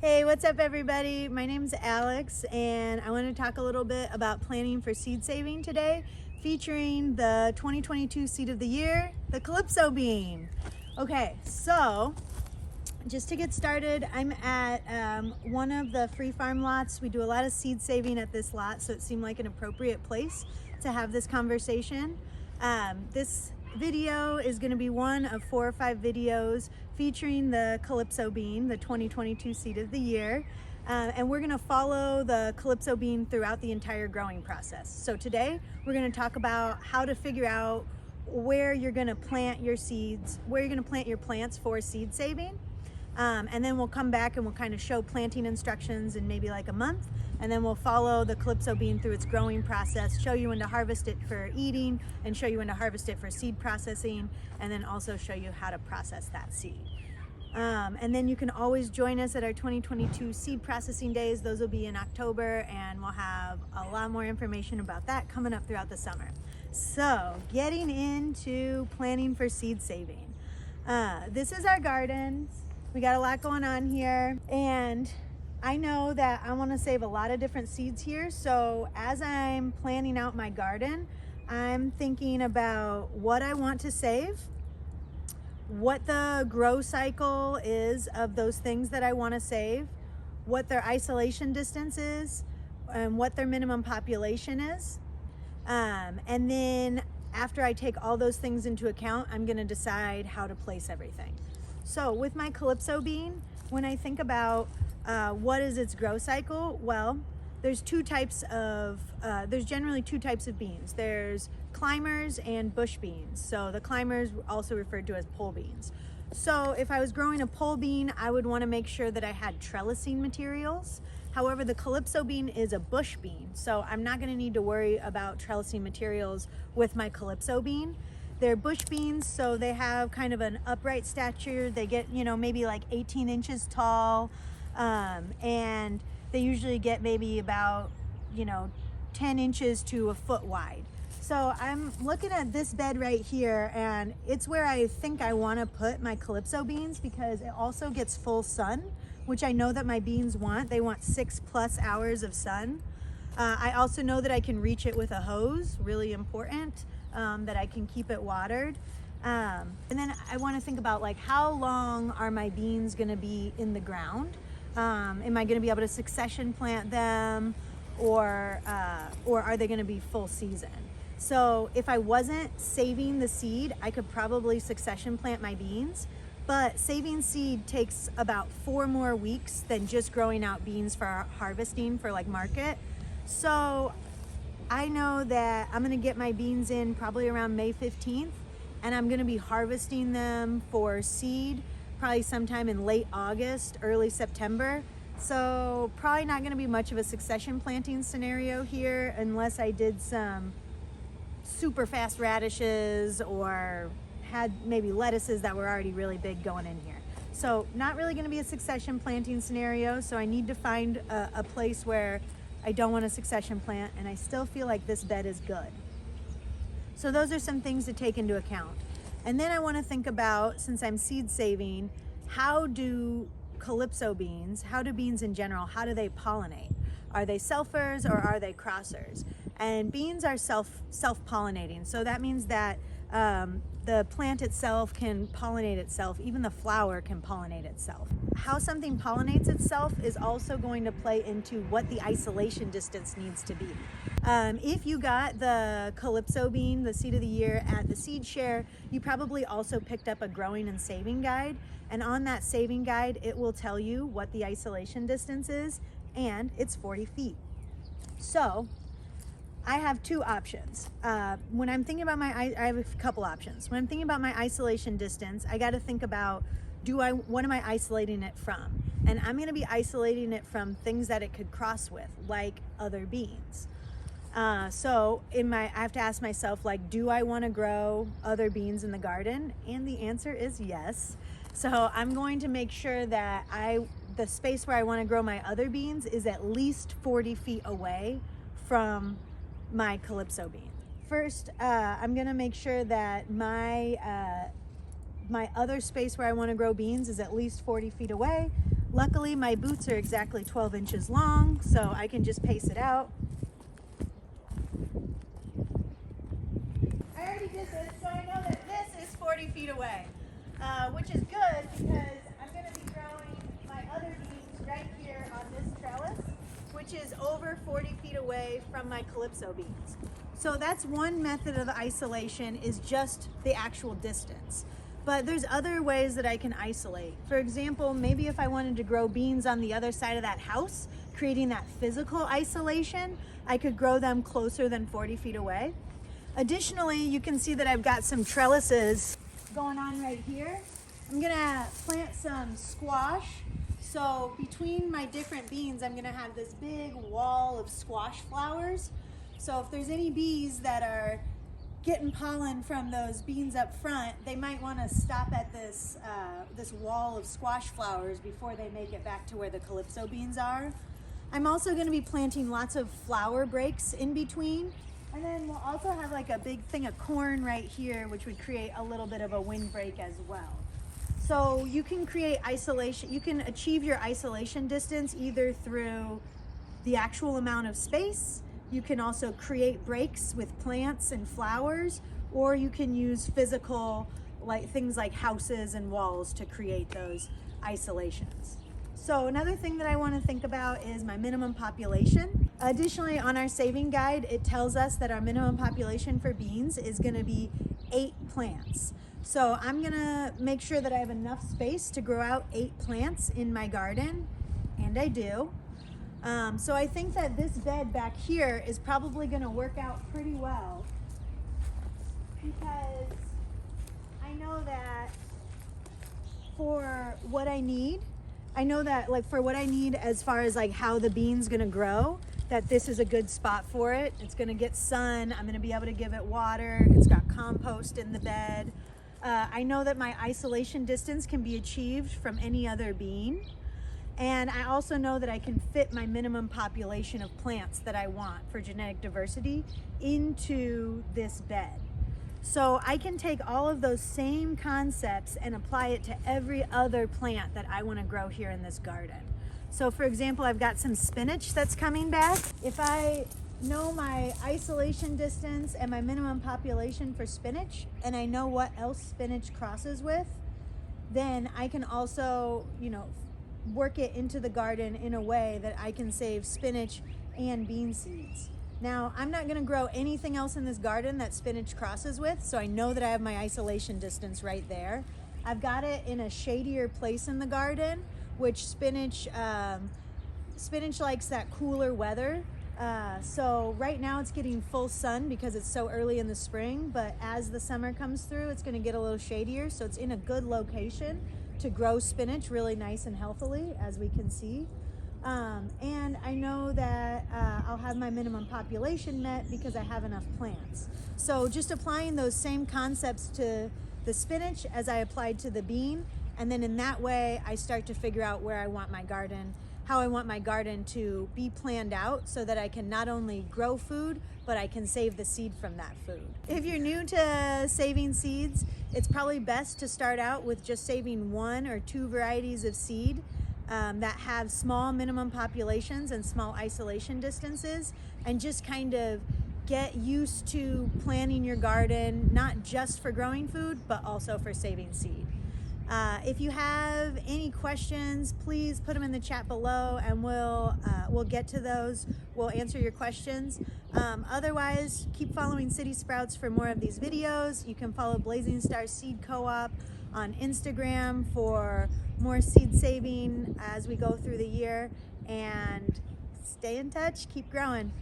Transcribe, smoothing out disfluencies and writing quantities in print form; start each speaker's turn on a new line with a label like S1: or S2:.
S1: Hey, what's up everybody? My name's Alex and I want to talk a little bit about planning for seed saving today, featuring the 2022 seed of the year, the Calypso bean. Okay, so just to get started, I'm at one of the free farm lots. We do a lot of seed saving at this lot, so it seemed like an appropriate place to have this conversation. This video is going to be one of 4 or 5 videos featuring the Calypso bean, the 2022 seed of the year. And we're going to follow the Calypso bean throughout the entire growing process. So today we're going to talk about how to figure out where you're going to plant your seeds, where you're going to plant your plants for seed saving. And then we'll come back and we'll kind of show planting instructions in maybe like a month, and then we'll follow the Calypso bean through its growing process, show you when to harvest it for eating and show you when to harvest it for seed processing, and then also show you how to process that seed. And then you can always join us at our 2022 seed processing days. Those will be in October, and we'll have a lot more information about that coming up throughout the summer. So getting into planning for seed saving. This is our garden. We got a lot going on here, and I know that I want to save a lot of different seeds here. So as I'm planning out my garden, I'm thinking about what I want to save, what the grow cycle is of those things that I want to save, what their isolation distance is, and what their minimum population is. And then after I take all those things into account, I'm going to decide how to place everything. So with my Calypso bean, when I think about what is its grow cycle, well, there's generally two types of beans. There's climbers and bush beans. So the climbers also referred to as pole beans. So if I was growing a pole bean, I would want to make sure that I had trellising materials. However, the Calypso bean is a bush bean, so I'm not going to need to worry about trellising materials with my Calypso bean. They're bush beans, so they have kind of an upright stature. They get, maybe like 18 inches tall, and they usually get maybe about, 10 inches to a foot wide. So I'm looking at this bed right here, and it's where I think I want to put my Calypso beans because it also gets full sun, which I know that my beans want. They want 6+ hours of sun. I also know that I can reach it with a hose, really important. That I can keep it watered. And then I want to think about, like, how long are my beans going to be in the ground? Am I going to be able to succession plant them, or are they going to be full season? So if I wasn't saving the seed, I could probably succession plant my beans, but saving seed takes about 4 more weeks than just growing out beans for harvesting for like market. So I know that I'm gonna get my beans in probably around May 15th, and I'm gonna be harvesting them for seed probably sometime in late August, early September. So probably not gonna be much of a succession planting scenario here unless I did some super fast radishes or had maybe lettuces that were already really big going in here. So not really gonna be a succession planting scenario, so I need to find a place where I don't want a succession plant, and I still feel like this bed is good. So those are some things to take into account. And then I want to think about, since I'm seed saving, how do Calypso beans, how do beans in general, how do they pollinate? Are they selfers or are they crossers? And beans are self-pollinating. So that means that the plant itself can pollinate itself. Even the flower can pollinate itself. How something pollinates itself is also going to play into what the isolation distance needs to be. If you got the Calypso bean, the seed of the year, at the seed share, you probably also picked up a growing and saving guide. And on that saving guide, it will tell you what the isolation distance is, and it's 40 feet. So I have 2 options. When I'm thinking about I have a couple options. When I'm thinking about my isolation distance, I got to think about, what am I isolating it from? And I'm going to be isolating it from things that it could cross with, like other beans. So I have to ask myself, like, do I want to grow other beans in the garden? And the answer is yes. So I'm going to make sure that the space where I want to grow my other beans is at least 40 feet away from my Calypso bean. First, I'm gonna make sure that my other space where I want to grow beans is at least 40 feet away. Luckily, my boots are exactly 12 inches long, so I can just pace it out. I already did this, so I know that this is 40 feet away, which is good because I'm going to be growing my other beans right here on this trellis, which is over 40 feet away from my calypso beans. So that's one method of isolation, is just the actual distance. But there's other ways that I can isolate. For example, maybe if I wanted to grow beans on the other side of that house, creating that physical isolation, I could grow them closer than 40 feet away. Additionally, you can see that I've got some trellises going on right here. I'm gonna plant some squash. So between my different beans, I'm gonna have this big wall of squash flowers. So if there's any bees that are getting pollen from those beans up front, they might want to stop at this this wall of squash flowers before they make it back to where the calypso beans are. I'm also going to be planting lots of flower breaks in between, and then we'll also have like a big thing of corn right here, which would create a little bit of a windbreak as well. So you can create isolation, you can achieve your isolation distance either through the actual amount of space. You can also create breaks with plants and flowers, or you can use physical, like things like houses and walls, to create those isolations. So another thing that I want to think about is my minimum population. Additionally, on our saving guide, it tells us that our minimum population for beans is going to be 8 plants. So I'm going to make sure that I have enough space to grow out 8 plants in my garden, and I do. So I think that this bed back here is probably going to work out pretty well, because I know that for what I need, for what I need as far as like how the bean's going to grow, that this is a good spot for it. It's going to get sun. I'm going to be able to give it water. It's got compost in the bed. I know that my isolation distance can be achieved from any other bean. And I also know that I can fit my minimum population of plants that I want for genetic diversity into this bed. So I can take all of those same concepts and apply it to every other plant that I want to grow here in this garden. So for example, I've got some spinach that's coming back. If I know my isolation distance and my minimum population for spinach, and I know what else spinach crosses with, then I can also, work it into the garden in a way that I can save spinach and bean seeds. Now, I'm not going to grow anything else in this garden that spinach crosses with, so I know that I have my isolation distance right there. I've got it in a shadier place in the garden, which spinach likes that cooler weather. So right now it's getting full sun because it's so early in the spring, but as the summer comes through, it's going to get a little shadier, so it's in a good location to grow spinach really nice and healthily, as we can see. And I know that I'll have my minimum population met because I have enough plants. So just applying those same concepts to the spinach as I applied to the bean, and then in that way I start to figure out where I want my garden, how I want my garden to be planned out, so that I can not only grow food, but I can save the seed from that food. If you're new to saving seeds, it's probably best to start out with just saving 1 or 2 varieties of seed that have small minimum populations and small isolation distances, and just kind of get used to planning your garden, not just for growing food, but also for saving seed. If you have any questions, please put them in the chat below, and we'll get to those. We'll answer your questions. Otherwise, keep following City Sprouts for more of these videos. You can follow Blazing Star Seed Co-op on Instagram for more seed saving as we go through the year. And stay in touch, keep growing.